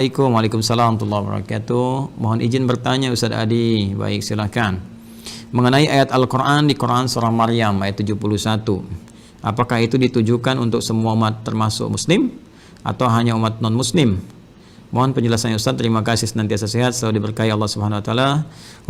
Waalaikumsalam warahmatullahi wabarakatuh. Mohon izin bertanya Ustaz Adi. Baik, silakan. Mengenai ayat Al-Quran di Quran surah Maryam ayat 71. Apakah itu ditujukan untuk semua umat termasuk muslim atau hanya umat non-muslim? Mohon penjelasannya Ustaz. Terima kasih, senantiasa sehat, selalu diberkahi Allah Subhanahu wa taala.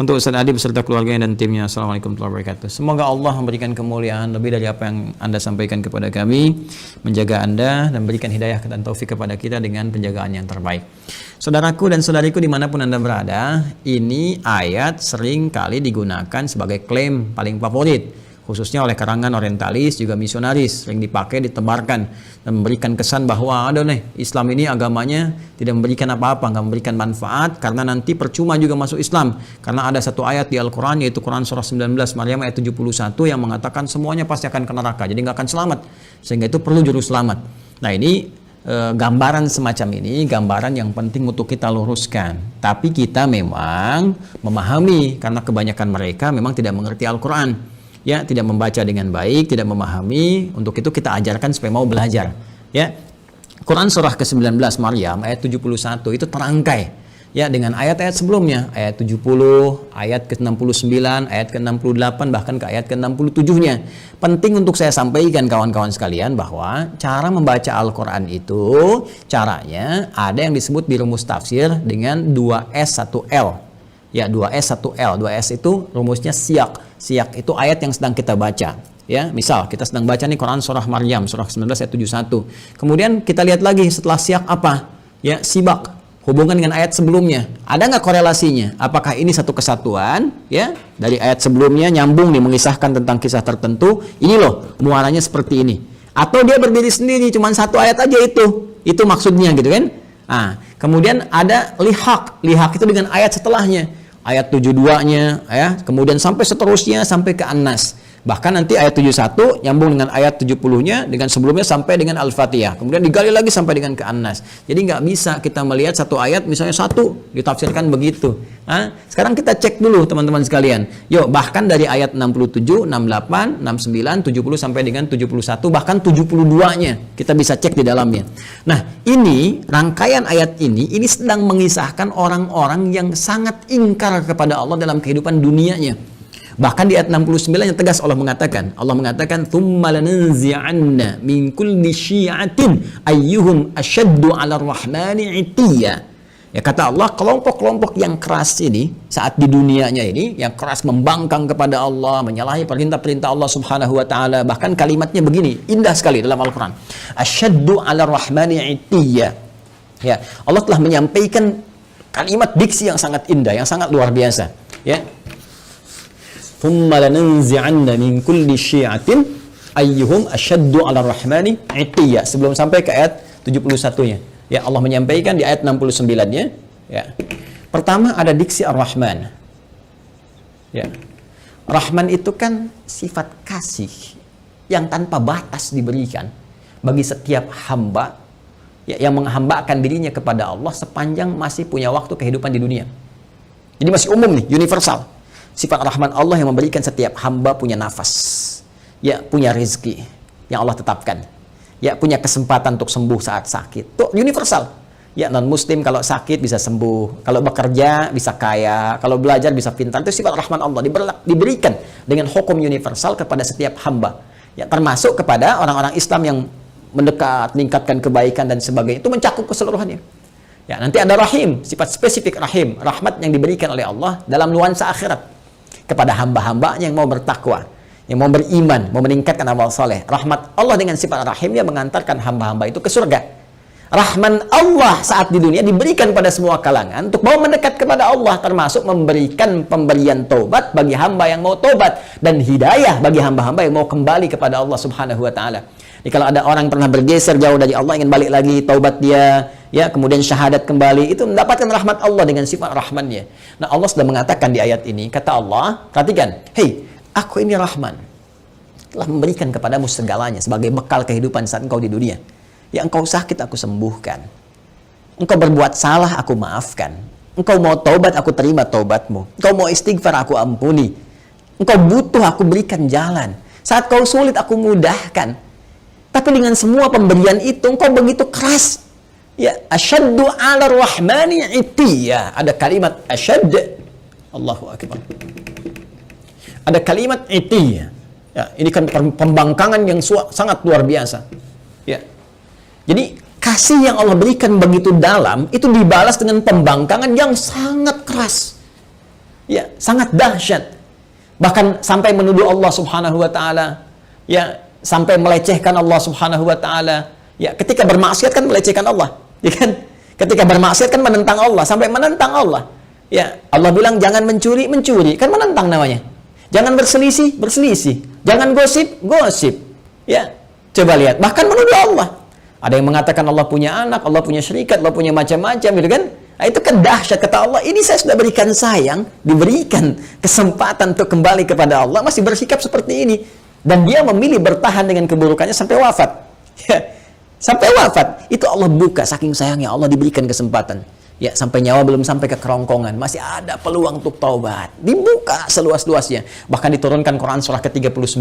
Untuk Ustaz Adi beserta keluarganya dan timnya. Assalamualaikum warahmatullahi wabarakatuh. Semoga Allah memberikan kemuliaan lebih dari apa yang Anda sampaikan kepada kami, menjaga Anda dan berikan hidayah dan taufik kepada kita dengan penjagaan yang terbaik. Saudaraku dan saudariku dimanapun Anda berada, ini ayat sering kali digunakan sebagai klaim paling favorit, khususnya oleh karangan orientalis juga misionaris, sering dipakai, ditebarkan dan memberikan kesan bahwa ada nih Islam ini agamanya tidak memberikan apa-apa, nggak memberikan manfaat, karena nanti percuma juga masuk Islam, karena ada satu ayat di Al-Quran yaitu Quran surah 19 Maryam ayat 71 yang mengatakan semuanya pasti akan ke neraka, jadi nggak akan selamat, sehingga itu perlu juru selamat. Nah ini gambaran semacam ini, gambaran yang penting untuk kita luruskan. Tapi kita memang memahami, karena kebanyakan mereka memang tidak mengerti Al-Quran, ya, tidak membaca dengan baik, tidak memahami. Untuk itu kita ajarkan supaya mau belajar, ya. Quran surah ke-19 Maryam ayat 71 itu terangkai, ya, dengan ayat-ayat sebelumnya, ayat 70, ayat ke-69, ayat ke-68, bahkan ke ayat ke-67-nya. Penting untuk saya sampaikan kawan-kawan sekalian bahwa cara membaca Al-Quran itu caranya ada yang disebut di rumus tafsir dengan 2S 1L. Ya, 2S 1L. 2S itu rumusnya siyak. Siyak itu ayat yang sedang kita baca. Ya, misal kita sedang baca nih Quran surah Maryam surah 19 ayat 71. Kemudian kita lihat lagi setelah siyak apa? Ya, sibak. Hubungan dengan ayat sebelumnya. Ada nggak korelasinya? Apakah ini satu kesatuan? Ya, dari ayat sebelumnya nyambung nih mengisahkan tentang kisah tertentu. Ini loh muaranya seperti ini. Atau dia berdiri sendiri, cuma satu ayat aja itu. Itu maksudnya gitu kan? Nah, kemudian ada lihaq. Lihaq itu dengan ayat setelahnya. Ayat 72-nya, ya, kemudian sampai seterusnya sampai ke An-Nas. Bahkan nanti ayat 71 nyambung dengan ayat 70-nya, dengan sebelumnya sampai dengan Al-Fatihah. Kemudian digali lagi sampai dengan ke An-Nas. Jadi nggak bisa kita melihat satu ayat misalnya satu ditafsirkan begitu. Nah, sekarang kita cek dulu teman-teman sekalian. Yuk, bahkan dari ayat 67, 68, 69, 70 sampai dengan 71, bahkan 72-nya kita bisa cek di dalamnya. Nah, ini rangkaian ayat ini sedang mengisahkan orang-orang yang sangat ingkar kepada Allah dalam kehidupan dunianya. Bahkan di ayat 69 yang tegas Allah mengatakan tsumma lananzi'anna min kulli syi'atin ayyuhum asyaddu 'alar rahmani 'itiyya. Ya, kata Allah, kelompok-kelompok yang keras ini saat di dunianya ini, yang keras membangkang kepada Allah, menyalahi perintah-perintah Allah Subhanahu wa taala, bahkan kalimatnya begini, indah sekali dalam Al-Qur'an. Asyaddu 'alar rahmani 'itiyya. Ya, Allah telah menyampaikan kalimat diksi yang sangat indah, yang sangat luar biasa, ya. Thumma lananzi'anna min kulli syi'atin ayyuhum asyaddu 'ala rahmani 'itiyya. Sebelum sampai ke ayat 71-nya. Ya, Allah menyampaikan di ayat 69-nya, ya. Pertama ada diksi Ar-Rahman. Ya. Rahman itu kan sifat kasih yang tanpa batas diberikan bagi setiap hamba, ya, yang menghambakan dirinya kepada Allah sepanjang masih punya waktu kehidupan di dunia. Jadi masih umum nih, universal. Sifat Rahman Allah yang memberikan setiap hamba punya nafas, ya, punya rezeki yang Allah tetapkan, ya, punya kesempatan untuk sembuh saat sakit. Itu universal. Ya, non-muslim kalau sakit bisa sembuh, kalau bekerja bisa kaya, kalau belajar bisa pintar. Itu sifat Rahman Allah diberikan dengan hukum universal kepada setiap hamba. Ya, termasuk kepada orang-orang Islam yang mendekat, meningkatkan kebaikan dan sebagainya. Itu mencakup keseluruhannya. Ya, nanti ada Rahim, sifat spesifik Rahim, rahmat yang diberikan oleh Allah dalam nuansa akhirat kepada hamba-hambanya yang mau bertakwa, yang mau beriman, mau meningkatkan amal soleh. Rahmat Allah dengan sifat Rahim yang mengantarkan hamba-hamba itu ke surga. Rahman Allah saat di dunia diberikan pada semua kalangan untuk mau mendekat kepada Allah, termasuk memberikan pemberian taubat bagi hamba yang mau taubat dan hidayah bagi hamba-hamba yang mau kembali kepada Allah Subhanahu wa taala. Jadi kalau ada orang pernah bergeser jauh dari Allah, ingin balik lagi, taubat dia, ya, kemudian syahadat kembali, itu mendapatkan rahmat Allah dengan sifat Rahmannya. Nah, Allah sudah mengatakan di ayat ini, kata Allah, perhatikan, hei, aku ini Rahman, telah memberikan kepadamu segalanya sebagai bekal kehidupan saat engkau di dunia. Ya, engkau sakit, aku sembuhkan. Engkau berbuat salah, aku maafkan. Engkau mau taubat, aku terima taubatmu. Engkau mau istighfar, aku ampuni. Engkau butuh, aku berikan jalan. Saat kau sulit, aku mudahkan. Tapi dengan semua pemberian itu, engkau begitu keras. Ya, asyaddu 'ala ar-rahmani 'itiyya. Ada kalimat asyadd. Allahu akbar. Ada kalimat 'itiyya. Ya, ini kan pembangkangan yang sangat luar biasa. Ya. Jadi kasih yang Allah berikan begitu dalam itu dibalas dengan pembangkangan yang sangat keras. Ya, sangat dahsyat. Bahkan sampai menuduh Allah Subhanahu wa taala. Ya, sampai melecehkan Allah Subhanahu wa taala. Ya, ketika bermaksiat kan melecehkan Allah. Ya kan? Ketika bermaksiat kan menentang Allah, sampai menentang Allah. Ya, Allah bilang jangan mencuri, mencuri, kan menentang namanya. Jangan berselisih, berselisih. Jangan gosip, gosip. Ya, coba lihat, bahkan menuduh Allah. Ada yang mengatakan Allah punya anak, Allah punya syarikat, Allah punya macam-macam, gitu kan? Nah, itu kan dahsyat, kata Allah. Ini saya sudah berikan sayang, diberikan kesempatan untuk kembali kepada Allah, masih bersikap seperti ini. Dan dia memilih bertahan dengan keburukannya sampai wafat. Ya. Sampai wafat, itu Allah buka, saking sayangnya Allah diberikan kesempatan. Ya, sampai nyawa belum sampai ke kerongkongan, masih ada peluang untuk taubat. Dibuka seluas-luasnya. Bahkan diturunkan Quran surah ke-39.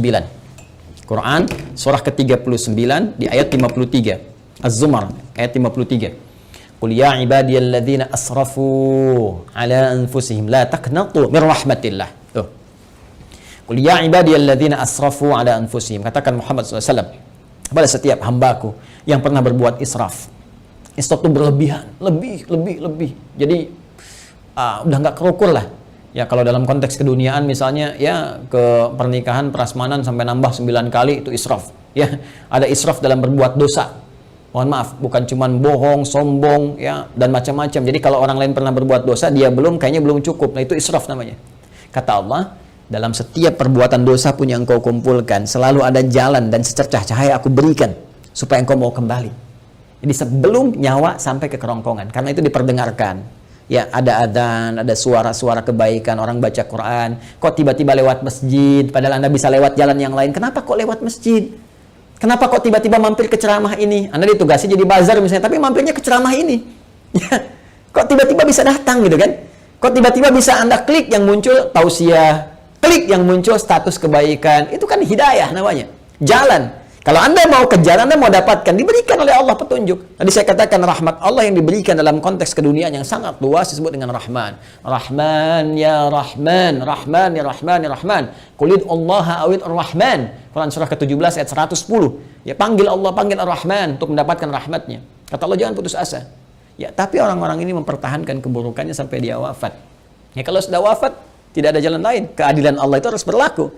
Quran surah ke-39 di ayat 53. Az-Zumar ayat 53. Qul ya ibadiyalladzina asrafu ala anfusihim la taqnatu min rahmatillah. Tuh. Qul ya ibadiyalladzina asrafu ala anfusihim. Katakan Muhammad SAW kepada setiap hambaku yang pernah berbuat israf. Israf itu berlebihan, lebih. Jadi udah nggak kerukur lah. Ya kalau dalam konteks keduniaan misalnya ya ke pernikahan prasmanan sampai nambah 9 kali itu israf. Ya ada israf dalam berbuat dosa. Mohon maaf, bukan cuman bohong, sombong ya dan macam-macam. Jadi kalau orang lain pernah berbuat dosa dia kayaknya belum cukup. Nah itu israf namanya. Kata Allah, dalam setiap perbuatan dosa pun yang engkau kumpulkan, selalu ada jalan dan secercah cahaya aku berikan, supaya engkau mau kembali. Jadi sebelum nyawa sampai ke kerongkongan, karena itu diperdengarkan. Ya, ada adzan, ada suara-suara kebaikan, orang baca Quran. Kok tiba-tiba lewat masjid, padahal Anda bisa lewat jalan yang lain. Kenapa kok lewat masjid? Kenapa kok tiba-tiba mampir ke ceramah ini? Anda ditugasi jadi bazar misalnya, tapi mampirnya ke ceramah ini. Ya, kok tiba-tiba bisa datang gitu kan? Kok tiba-tiba bisa Anda klik yang muncul tausiah, klik yang muncul status kebaikan, itu kan hidayah namanya, jalan. Kalau Anda mau kejar, Anda mau dapatkan, diberikan oleh Allah petunjuk. Tadi saya katakan rahmat Allah yang diberikan dalam konteks keduniaan yang sangat luas disebut dengan Rahman. Rahman ya Rahman, Rahman ya Rahman ya Rahman. Qulid Allah awid Ar-Rahman. Quran surah ke-17 ayat 110. Ya panggil Allah, panggil Ar-Rahman untuk mendapatkan rahmatnya. Kata Allah jangan putus asa. Ya tapi orang-orang ini mempertahankan keburukannya sampai dia wafat. Ya kalau sudah wafat, tidak ada jalan lain. Keadilan Allah itu harus berlaku.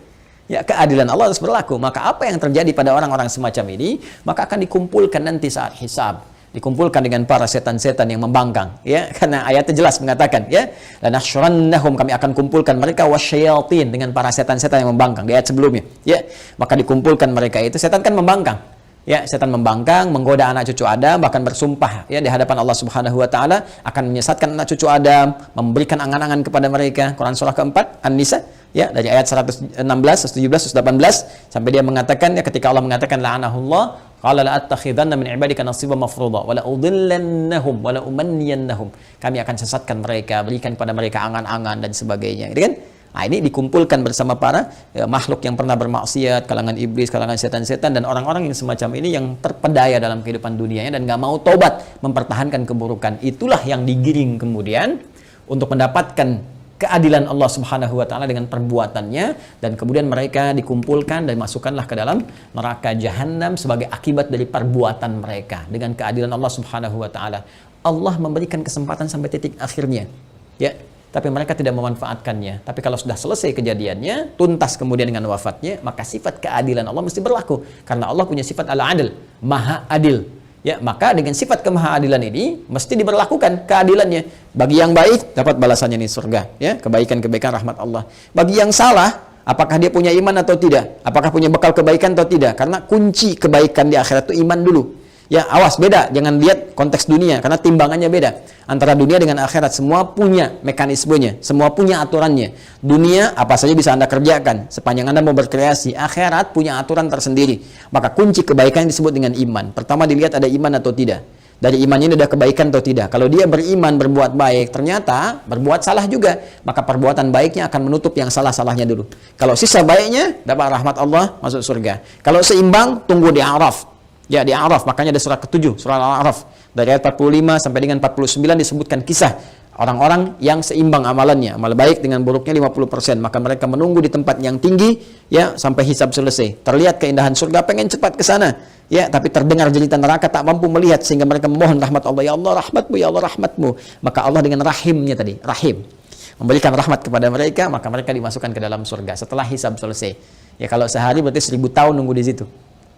Ya, keadilan Allah harus berlaku. Maka apa yang terjadi pada orang-orang semacam ini, maka akan dikumpulkan nanti saat hisab. Dikumpulkan dengan para setan-setan yang membangkang. Ya, karena ayatnya jelas mengatakan, ya, lanahsyurannahum, kami akan kumpulkan mereka wasyayatin, dengan para setan-setan yang membangkang. Di ayat sebelumnya, ya, maka dikumpulkan mereka itu. Setan kan membangkang. Ya, setan membangkang, menggoda anak cucu Adam, bahkan bersumpah ya di hadapan Allah Subhanahu wa taala akan menyesatkan anak cucu Adam, memberikan angan-angan kepada mereka. Quran surah keempat An-Nisa ya dari ayat 116, 117, 118 sampai dia mengatakan ya ketika Allah mengatakan la'anahullah qala la attakhidanna min ibadika nasiban mafruḍa wa la udhillannahum wa la umanniyannahum. Kami akan sesatkan mereka, berikan kepada mereka angan-angan dan sebagainya. Gitu kan? Nah, ini dikumpulkan bersama para makhluk yang pernah bermaksiat, kalangan iblis, kalangan setan-setan, dan orang-orang yang semacam ini yang terpedaya dalam kehidupan dunianya dan nggak mau taubat, mempertahankan keburukan. Itulah yang digiring kemudian untuk mendapatkan keadilan Allah Subhanahu wa taala dengan perbuatannya, dan kemudian mereka dikumpulkan dan masukkanlah ke dalam neraka jahanam sebagai akibat dari perbuatan mereka dengan keadilan Allah Subhanahu wa taala. Allah memberikan kesempatan sampai titik akhirnya. Ya. Tapi mereka tidak memanfaatkannya. Tapi kalau sudah selesai kejadiannya, tuntas kemudian dengan wafatnya, maka sifat keadilan Allah mesti berlaku. Karena Allah punya sifat al-adil, maha adil. Ya, maka dengan sifat kemahaadilan ini mesti diberlakukan keadilannya. Bagi yang baik dapat balasannya di surga, ya, kebaikan-kebaikan rahmat Allah. Bagi yang salah, apakah dia punya iman atau tidak? Apakah punya bekal kebaikan atau tidak? Karena kunci kebaikan di akhirat itu iman dulu. Ya, awas, beda. Jangan lihat konteks dunia, karena timbangannya beda. Antara dunia dengan akhirat, semua punya mekanismenya, semua punya aturannya. Dunia, apa saja bisa Anda kerjakan, sepanjang Anda mau berkreasi. Akhirat punya aturan tersendiri. Maka kunci kebaikan disebut dengan iman. Pertama dilihat ada iman atau tidak. Dari imannya ini ada kebaikan atau tidak. Kalau dia beriman, berbuat baik, ternyata berbuat salah juga, maka perbuatan baiknya akan menutup yang salah-salahnya dulu. Kalau sisa baiknya, dapat rahmat Allah, masuk surga. Kalau seimbang, tunggu di Araf. Ya, di A'raf, makanya ada surah ke-7, surah Al-A'raf. Dari ayat 45 sampai dengan 49 disebutkan kisah orang-orang yang seimbang amalannya, amal baik dengan buruknya 50%, maka mereka menunggu di tempat yang tinggi ya sampai hisab selesai. Terlihat keindahan surga, pengen cepat ke sana. Ya, tapi terdengar jeritan neraka, tak mampu melihat, sehingga mereka memohon rahmat Allah. Ya Allah, rahmatmu, ya Allah, rahmatmu. Maka Allah dengan rahimnya tadi, rahim, memberikan rahmat kepada mereka, maka mereka dimasukkan ke dalam surga setelah hisab selesai. Ya, kalau sehari berarti 1000 tahun nunggu di situ.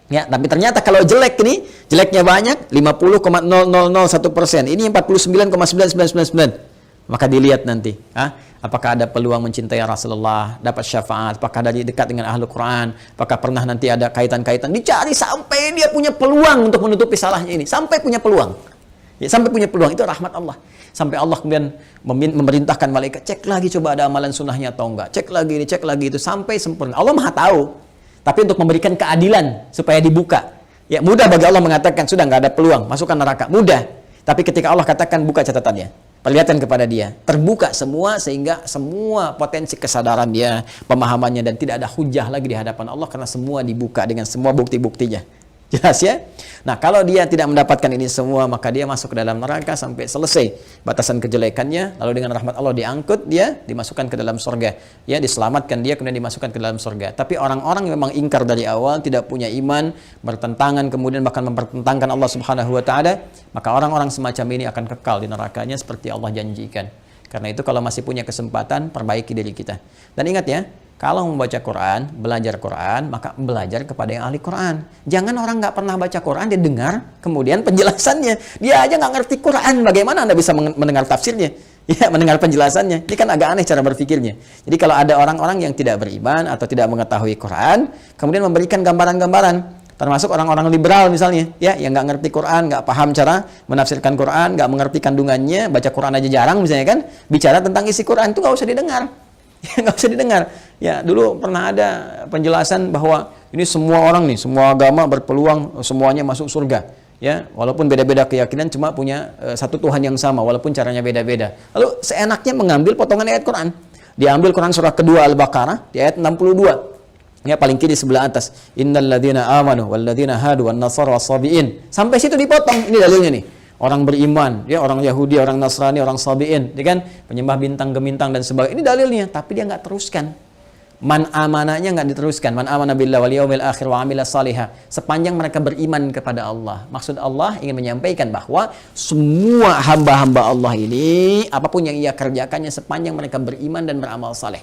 Ya, tapi ternyata kalau jelek ini, jeleknya banyak, 50,0001%. Ini 49,9999. Maka dilihat nanti, apakah ada peluang mencintai Rasulullah, dapat syafaat, apakah dari dekat dengan ahlu Quran, apakah pernah nanti ada kaitan-kaitan, dicari sampai dia punya peluang untuk menutupi salahnya ini, sampai punya peluang. Ya, sampai punya peluang, itu rahmat Allah. Sampai Allah kemudian memerintahkan malaikat, cek lagi coba ada amalan sunnahnya atau enggak, cek lagi ini, cek lagi itu, sampai sempurna. Allah Maha tahu. Tapi untuk memberikan keadilan supaya dibuka. Ya, mudah bagi Allah mengatakan sudah nggak ada peluang, masukkan neraka. Mudah. Tapi ketika Allah katakan buka catatannya, perlihatkan kepada dia, terbuka semua sehingga semua potensi kesadaran dia, pemahamannya, dan tidak ada hujah lagi di hadapan Allah karena semua dibuka dengan semua bukti-buktinya. Jelas ya? Nah, kalau dia tidak mendapatkan ini semua, maka dia masuk ke dalam neraka sampai selesai batasan kejelekannya, lalu dengan rahmat Allah diangkut, dia dimasukkan ke dalam surga. Ya, diselamatkan dia, kemudian dimasukkan ke dalam surga. Tapi orang-orang yang memang ingkar dari awal, tidak punya iman, bertentangan, kemudian bahkan mempertentangkan Allah Subhanahu wa taala, maka orang-orang semacam ini akan kekal di nerakanya seperti Allah janjikan. Karena itu kalau masih punya kesempatan, perbaiki diri kita. Dan ingat ya, kalau membaca Quran, belajar Quran, maka belajar kepada yang ahli Quran. Jangan orang nggak pernah baca Quran, dia dengar, kemudian penjelasannya. Dia aja nggak ngerti Quran, bagaimana Anda bisa mendengar tafsirnya? Ya, mendengar penjelasannya. Ini kan agak aneh cara berpikirnya. Jadi kalau ada orang-orang yang tidak beriman atau tidak mengetahui Quran, kemudian memberikan gambaran-gambaran, termasuk orang-orang liberal misalnya, ya, yang nggak ngerti Quran, nggak paham cara menafsirkan Quran, nggak mengerti kandungannya, baca Quran aja jarang misalnya kan, bicara tentang isi Quran itu nggak usah didengar. Nggak usah didengar. Ya, dulu pernah ada penjelasan bahwa ini semua orang nih, semua agama berpeluang semuanya masuk surga. Ya, walaupun beda-beda keyakinan, cuma punya satu Tuhan yang sama, walaupun caranya beda-beda. Lalu seenaknya mengambil potongan ayat Quran. Diambil Quran surah kedua Al-Baqarah di ayat 62. Ya, paling kiri sebelah atas. Innal ladzina amanu wal ladzina hadu wan nasara was-sabiin. Sampai situ dipotong. Ini dalilnya nih. Orang beriman, ya, orang Yahudi, orang Nasrani, orang Sabi'in, ya kan, penyembah bintang gemintang dan sebagainya. Ini dalilnya, tapi dia nggak teruskan. Man amanahnya nggak diteruskan. Man amana billah wal yaumil akhir wa amila salihah. Sepanjang mereka beriman kepada Allah. Maksud Allah ingin menyampaikan bahwa semua hamba-hamba Allah ini, apapun yang ia kerjakannya sepanjang mereka beriman dan beramal saleh.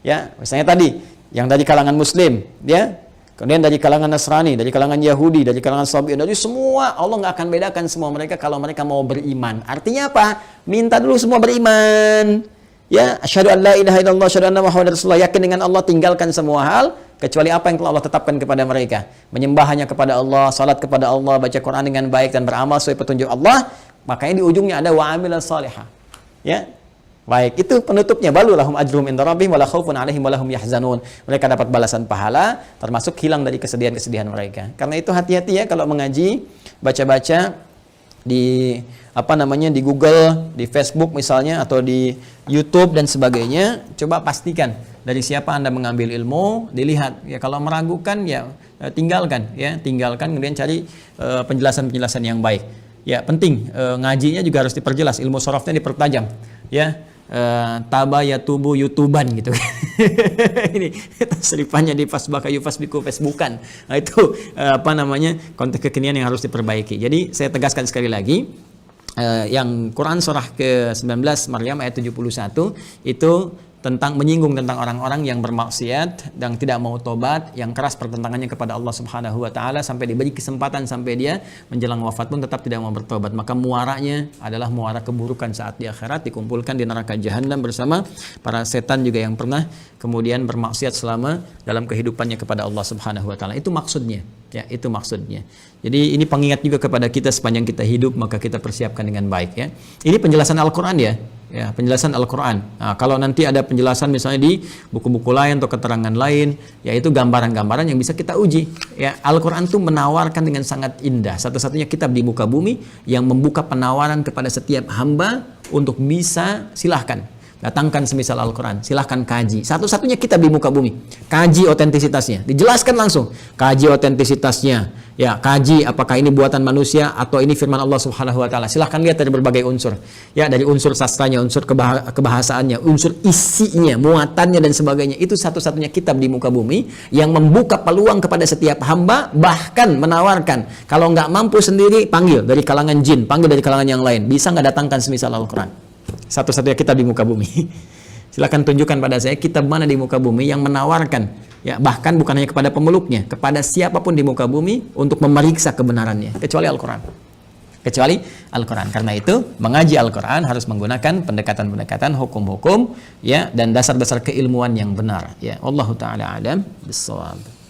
Ya, misalnya tadi yang dari kalangan Muslim, ya. Kemudian dari kalangan Nasrani, dari kalangan Yahudi, dari kalangan Sabi'in, dari semua, Allah nggak akan bedakan semua mereka kalau mereka mau beriman. Artinya apa? Minta dulu semua beriman. Ya, asyhadu an la ilaha illallah, asyhadu anna muhammadar rasulullah, yakin dengan Allah, tinggalkan semua hal kecuali apa yang telah Allah tetapkan kepada mereka. Menyembah hanya kepada Allah, salat kepada Allah, baca Quran dengan baik dan beramal sesuai petunjuk Allah. Makanya di ujungnya ada wa amilal salihah. Ya. Baik, itu penutupnya, balu lahum ajruhum inda rabbihim wala khaufun 'alaihim wala hum yahzanun. Mereka dapat balasan pahala, termasuk hilang dari kesedihan-kesedihan mereka. Karena itu hati-hati ya kalau mengaji, baca-baca di di Google, di Facebook misalnya, atau di YouTube dan sebagainya, coba pastikan dari siapa Anda mengambil ilmu, dilihat. Ya, kalau meragukan ya tinggalkan, kemudian cari penjelasan-penjelasan yang baik. Ya, penting ngajinya juga harus diperjelas, ilmu sorofnya dipertajam. Ya, tabayatubu youtuban gitu. Ini tasrifannya di fasbaka yufasbiku facebookan. Nah, itu konteks kekinian yang harus diperbaiki. Jadi saya tegaskan sekali lagi, yang Quran surah ke-19 Maryam ayat 71 itu menyinggung tentang orang-orang yang bermaksiat dan tidak mau tobat, yang keras pertentangannya kepada Allah Subhanahu wa taala, sampai diberi kesempatan sampai dia menjelang wafat pun tetap tidak mau bertobat. Maka muaranya adalah muara keburukan saat di akhirat, dikumpulkan di neraka jahanam bersama para setan juga yang pernah kemudian bermaksiat selama dalam kehidupannya kepada Allah Subhanahu wa taala. Itu maksudnya. Ya, itu maksudnya. Jadi ini pengingat juga kepada kita sepanjang kita hidup, maka kita persiapkan dengan baik ya. Ini penjelasan Al-Qur'an ya. Ya, penjelasan Al-Qur'an. Nah, kalau nanti ada penjelasan misalnya di buku-buku lain atau keterangan lain, yaitu gambaran-gambaran yang bisa kita uji. Ya, Al-Qur'an itu menawarkan dengan sangat indah. Satu-satunya kitab di muka bumi yang membuka penawaran kepada setiap hamba untuk bisa silahkan Datangkan semisal Al-Quran, silahkan kaji. Satu-satunya kitab di muka bumi. Kaji otentisitasnya, dijelaskan langsung. Kaji otentisitasnya, ya, kaji apakah ini buatan manusia atau ini firman Allah Subhanahu Wa Taala. Silahkan lihat dari berbagai unsur, ya, dari unsur sastranya, unsur kebahasaannya, unsur isinya, muatannya dan sebagainya. Itu satu-satunya kitab di muka bumi yang membuka peluang kepada setiap hamba, bahkan menawarkan kalau nggak mampu sendiri, panggil dari kalangan jin, panggil dari kalangan yang lain. Bisa nggak datangkan semisal Al-Quran? Satu-satunya kitab di muka bumi. Silakan tunjukkan pada saya kitab mana di muka bumi yang menawarkan, ya, bahkan bukan hanya kepada pemeluknya, kepada siapapun di muka bumi untuk memeriksa kebenarannya, kecuali Al-Quran. Kecuali Al-Quran. Karena itu mengaji Al-Quran harus menggunakan pendekatan-pendekatan hukum-hukum, ya, dan dasar-dasar keilmuan yang benar, ya. Wallahu taala alam bissawab.